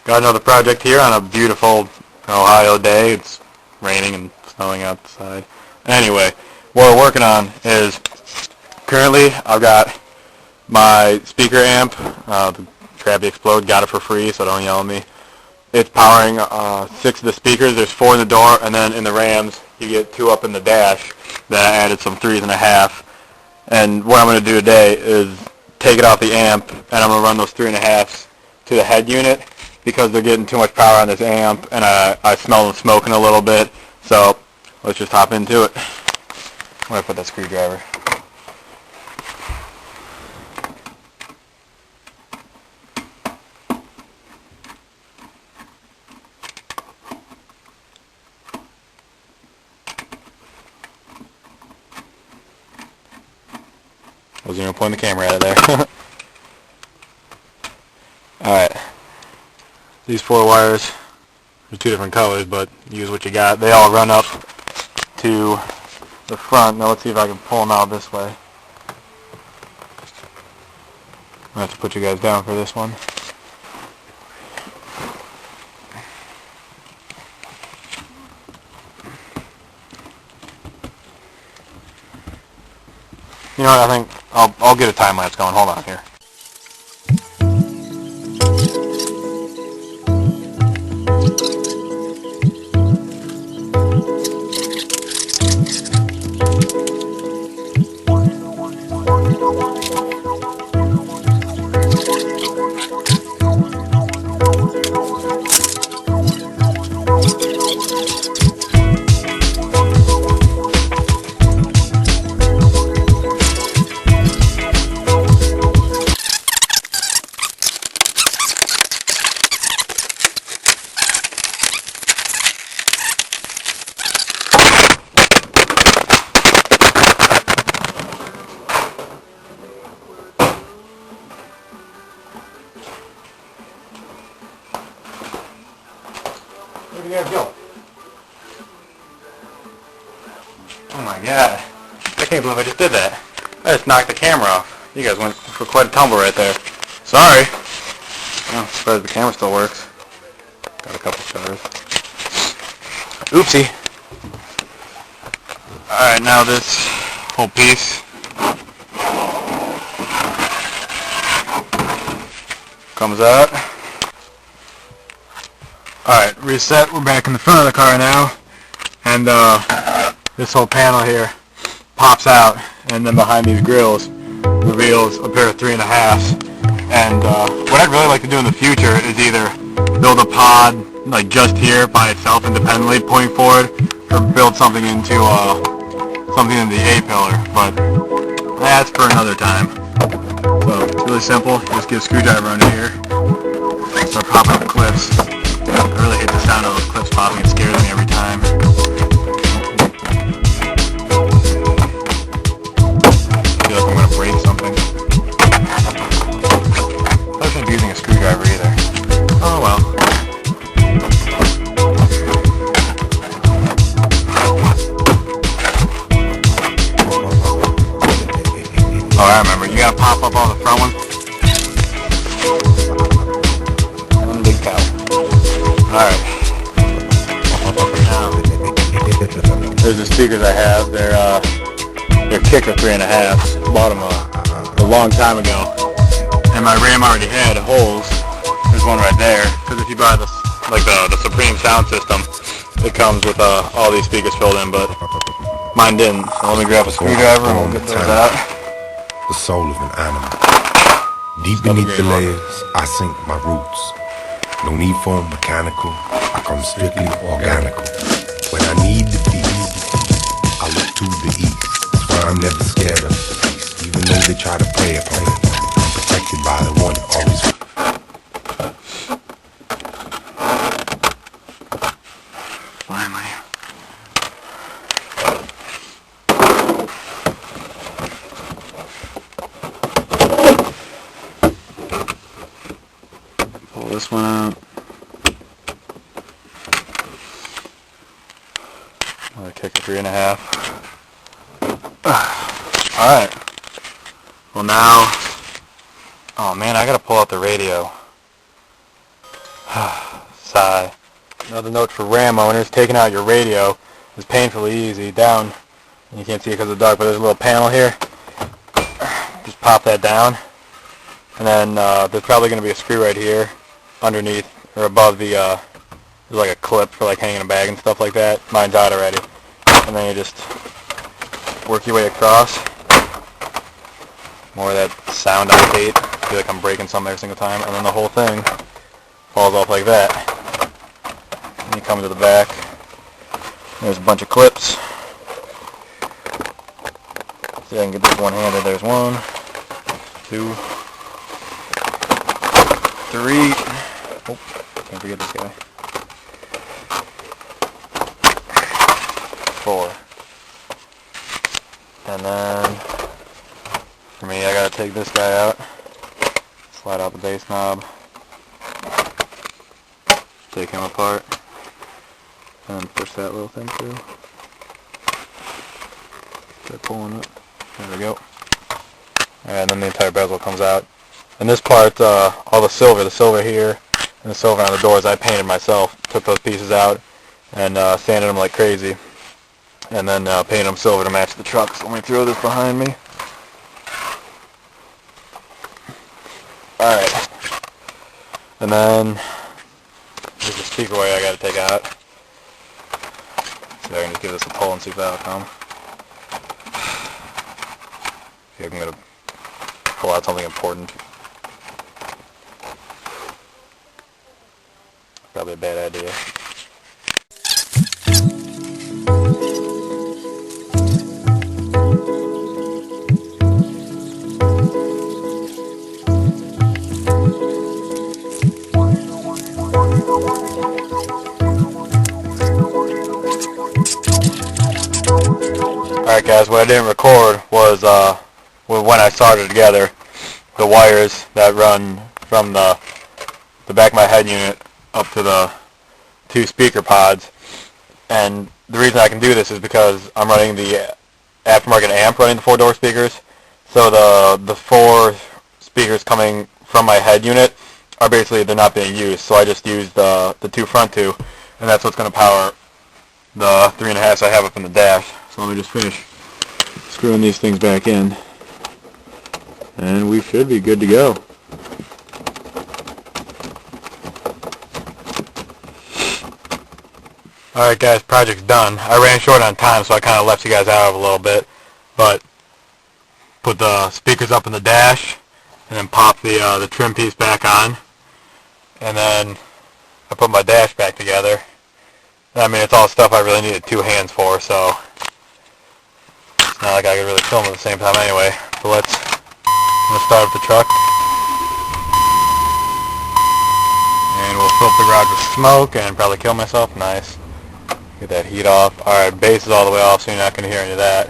Got another project here on a beautiful Ohio day. It's raining and snowing outside. Anyway, what we're working on is currently I've got my speaker amp, the Trappy Explode, got it for free, so don't yell at me. It's powering 6 of the speakers. There's 4 in the door, and then in the Rams you get 2 up in the dash. Then I added some 3.5. And what I'm going to do today is take it off the amp, and I'm going to run those 3.5s to the head unit because they're getting too much power on this amp, and I smell them smoking a little bit. So let's just hop into it. I'm going to put that screwdriver. I was going to point the camera out of there. Alright. These 4 wires, there's 2 different colors, but use what you got. They all run up to the front. Now let's see if I can pull them out this way. I'm going to have to put you guys down for this one. You know what, I think I'll get a time lapse going. Hold on here. Where'd you guys go? Oh my god. I can't believe I just did that. I just knocked the camera off. You guys went for quite a tumble right there. Sorry. Oh, as far as the camera still works. Got a couple stars. Oopsie. Alright, now this whole piece comes out. Alright, reset. We're back in the front of the car now. And this whole panel here pops out. And then behind these grills reveals a pair of 3.5s. And what I'd really like to do in the future is either build a pod like just here by itself independently pointing forward, or build something into the A-pillar. But that's for another time. So it's really simple. Just get a screwdriver under here. Start popping up clips. I really hate the sound of those clips popping. It scares me every time. I feel like I'm going to break something. I shouldn't be using a screwdriver either. Oh well. Oh, I remember. You gotta pop up all the front ones. One big cow. Alright. Now, there's the speakers I have. They're Kicker 3.5s. Bought them a long time ago. And my Ram already had holes. There's one right there. Because if you buy the Supreme sound system, it comes with all these speakers filled in, but mine didn't. So let me grab a screwdriver and we'll get those out. The soul of an animal. Deep beneath the layers, I sink my roots. No need for mechanical, I come strictly organical. When I need the peace, I look to the east. That's why I'm never scared of the beast. Even though they try to play it, I'm protected by the one always. Finally. Pull this one out. Another Kicker 3.5. Alright. Well, now Oh man, I gotta pull out the radio. Sigh. Another note for RAM owners, taking out your radio is painfully easy. Down, you can't see it because of the dark, but there's a little panel here. Just pop that down. And then there's probably going to be a screw right here underneath or above the, there's like a clip for like hanging a bag and stuff like that. Mine's out already. And then you just work your way across. More of that sound I hate. I feel like I'm breaking something every single time. And then the whole thing falls off like that. And you come to the back. There's a bunch of clips. See if I can get this one-handed. There's 1, 2, 3. Oh, can't forget this guy. 4. And then, for me, I gotta take this guy out. Slide out the base knob. Take him apart. And then push that little thing through. Start pulling it. There we go. And then the entire bezel comes out. And this part, all the silver here, and the silver on the doors, I painted myself. Took those pieces out and sanded them like crazy. And then painted them silver to match the truck. So let me throw this behind me. Alright. And then there's the speaker wire I gotta take out. So I can just give this a pull and see if that'll come. I think I'm gonna pull out something important. Probably a bad idea. Alright guys, what I didn't record was when I soldered together the wires that run from the back of my head unit up to the 2 speaker pods. And the reason I can do this is because I'm running the aftermarket amp running the 4-door speakers. So the 4 speakers coming from my head unit are basically, they're not being used. So I just used the 2 front 2, and that's what's going to power the 3.5s I have up in the dash. So let me just finish screwing these things back in, and we should be good to go. Alright guys, project's done. I ran short on time, so I kind of left you guys out of a little bit, but put the speakers up in the dash, and then pop the trim piece back on, and then I put my dash back together. I mean, it's all stuff I really needed 2 hands for, so it's not like I could really film at the same time anyway. So I'm gonna start up the truck, and we'll fill up the garage with smoke and probably kill myself. Nice. Get that heat off. Alright, bass is all the way off, so you're not gonna hear any of that.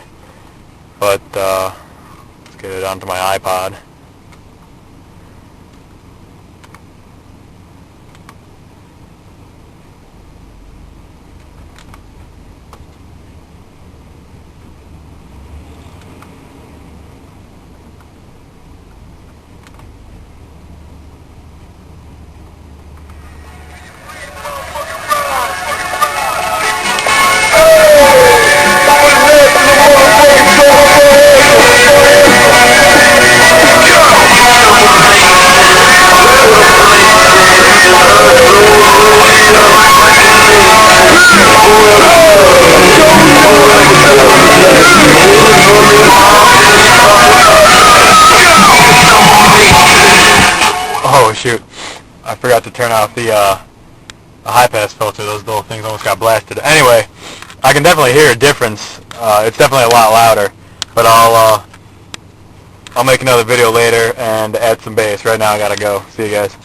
But let's get it onto my iPod. Oh shoot, I forgot to turn off the high pass filter. Those little things almost got blasted. Anyway, I can definitely hear a difference. It's definitely a lot louder, but I'll make another video later and add some bass. Right now I gotta go. See you guys.